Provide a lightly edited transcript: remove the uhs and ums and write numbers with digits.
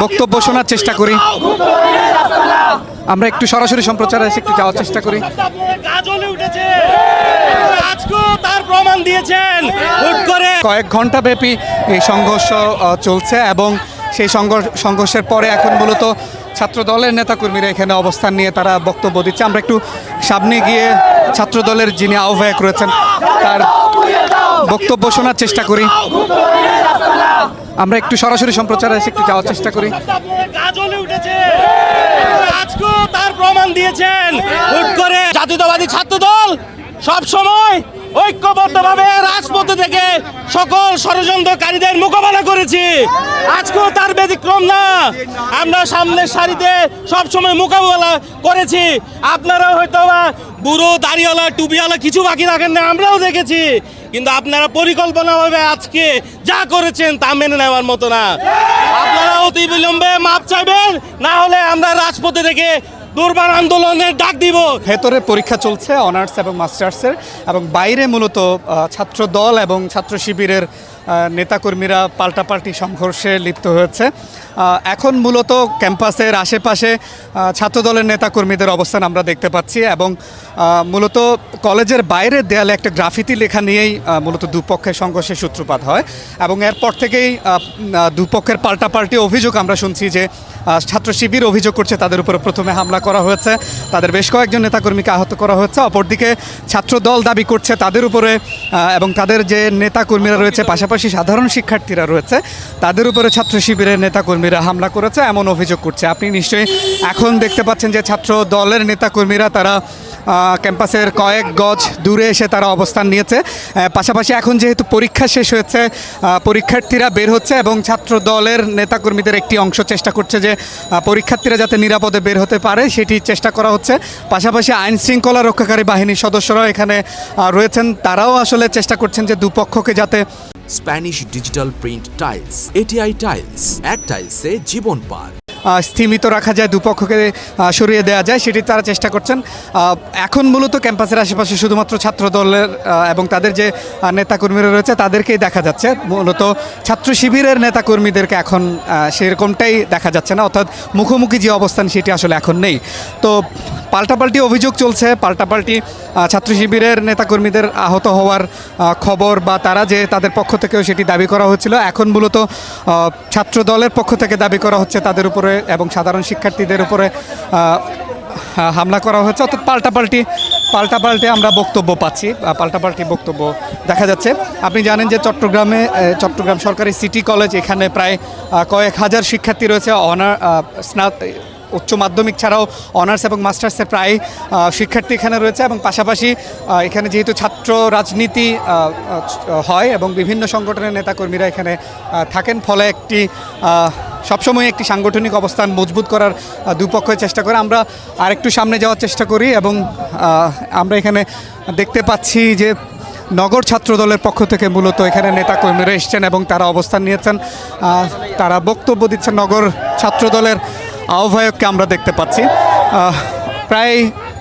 বক্তব্য শোনার চেষ্টা করি। আমরা একটু সরাসরি সম্প্রচারে এসে একটু যাওয়ার চেষ্টা করি। তার প্রমাণ দিয়েছেন কয়েক ঘন্টা ব্যাপী এই সংঘর্ষ চলছে এবং সেই সংঘর্ষের পরে এখন মূলত ছাত্র দলের নেতাকর্মীরা এখানে অবস্থান নিয়ে তারা বক্তব্য দিচ্ছে। আমরা একটু সামনে গিয়ে ছাত্র দলের যিনি আহ্বায়ক রয়েছেন তার বক্তব্য শোনার চেষ্টা করি। আমরা একটু সরাসরি সম্প্রচারে এসে একটু যাওয়ার চেষ্টা করি। তার প্রমাণ দিয়েছেন হুট করে জাতীয়তাবাদী ছাত্র দল সব সময় ঐক্যবদ্ধভাবে রাজপথে থেকে সকল ষড়যন্ত্রকারীদের মোকাবেলা করেছি। আজকেও তার ব্যতিক্রম না। আমরা সামনের সারিতে সবসময় মোকাবেলা করেছি। আপনারাও হয়তো বুড়ো দাড়িওয়ালা টুপিওয়ালা কিছু বাকি রাখেন না, আমরাও দেখেছি। কিন্তু আপনারা পরিকল্পনাভাবে আজকে যা করেছেন তা মেনে নেওয়ার মতো না। আপনারা অতি বিলম্বে মাপ চাইবেন, না হলে আমরা রাজপথে থেকে দুর্বার আন্দোলনের ডাক দিব। ভেতরে পরীক্ষা চলছে অনার্স এবং মাস্টার্সের, এবং বাইরে মূলত ছাত্র দল এবং ছাত্র শিবিরের নেতাকর্মীরা পাল্টাপাল্টি সংঘর্ষে লিপ্ত হয়েছে। এখন মূলত ক্যাম্পাসের আশেপাশে ছাত্র দলের নেতাকর্মীদের অবস্থান আমরা দেখতে পাচ্ছি, এবং মূলত কলেজের বাইরের দেয়ালে একটা গ্রাফিতি লেখা নিয়েই মূলত দুপক্ষের সংঘর্ষের সূত্রপাত হয়। এবং এরপর থেকেই দুপক্ষের পাল্টাপাল্টি অভিযোগ আমরা শুনছি যে ছাত্র শিবির অভিযোগ করছে তাদের উপরে প্রথমে হামলা করা হয়েছে, তাদের বেশ কয়েকজন নেতাকর্মীকে আহত করা হয়েছে। অপরদিকে ছাত্র দল দাবি করছে তাদের উপরে এবং তাদের যে নেতাকর্মীরা রয়েছে, পাশাপাশি সাধারণ শিক্ষার্থীরা রয়েছে, তাদের উপরে ছাত্র শিবিরের নেতাকর্মীরা হামলা করেছে এমন অভিযোগ করছে। আপনি নিশ্চয়ই এখন দেখতে পাচ্ছেন যে ছাত্র দলের নেতাকর্মীরা তারা ক্যাম্পাসের কয়েক গজ দূরে এসে তারা অবস্থান নিয়েছে। পাশাপাশি এখন যেহেতু পরীক্ষা শেষ হয়েছে, পরীক্ষার্থীরা বের হচ্ছে এবং ছাত্র দলের নেতাকর্মীদের একটি অংশ চেষ্টা করছে যে পরীক্ষার্থীরা যাতে নিরাপদে বের হতে পারে সেটি চেষ্টা করা হচ্ছে। পাশাপাশি আইন শৃঙ্খলা রক্ষাকারী বাহিনীর সদস্যরাও এখানে রয়েছেন, তারাও আসলে চেষ্টা করছেন যে দুপক্ষকে যাতে Spanish digital print tiles, ATI tiles, এক টাইলসে জীবন পার স্থিমিত রাখা যায়, দুপক্ষকে সরিয়ে দেওয়া যায়, সেটি তারা চেষ্টা করছেন। এখন মূলত ক্যাম্পাসের আশেপাশে শুধুমাত্র ছাত্র দলের এবং তাদের যে নেতাকর্মীরা রয়েছে তাদেরকেই দেখা যাচ্ছে। মূলত ছাত্র শিবিরের নেতাকর্মীদেরকে এখন সেরকমটাই দেখা যাচ্ছে না, অর্থাৎ মুখোমুখি যে অবস্থান সেটি আসলে এখন নেই। তো পাল্টাপাল্টি অভিযোগ চলছে, পাল্টাপাল্টি ছাত্র শিবিরের নেতাকর্মীদের আহত হওয়ার খবর বা তারা যে তাদের পক্ষ থেকেও সেটি দাবি করা হচ্ছিল। এখন মূলত ছাত্র দলের পক্ষ থেকে দাবি করা হচ্ছে তাদের উপরে এবং সাধারণ শিক্ষার্থীদের উপরে হামলা করা হয়েছে। অর্থাৎ পাল্টাপাল্টি আমরা বক্তব্য পাচ্ছি, পাল্টাপাল্টি বক্তব্য দেখা যাচ্ছে। আপনি জানেন যে চট্টগ্রাম সরকারি সিটি কলেজ, এখানে প্রায় কয়েক হাজার শিক্ষার্থী রয়েছে। উচ্চ মাধ্যমিক ছাড়াও অনার্স এবং মাস্টার্সের প্রায় শিক্ষার্থী এখানে রয়েছে, এবং পাশাপাশি এখানে যেহেতু ছাত্র রাজনীতি হয় এবং বিভিন্ন সংগঠনের নেতাকর্মীরা এখানে থাকেন, ফলে সবসময় একটি সাংগঠনিক অবস্থান মজবুত করার দুপক্ষই চেষ্টা করে। আমরা আরেকটু সামনে যাওয়ার চেষ্টা করি এবং আমরা এখানে দেখতে পাচ্ছি যে নগর ছাত্র দলের পক্ষ থেকে মূলত এখানে নেতাকর্মীরা এসছেন এবং তারা অবস্থান নিয়েছেন, তারা বক্তব্য দিচ্ছেন। নগর ছাত্র দলের আহ্বায়ককে আমরা দেখতে পাচ্ছি। প্রায়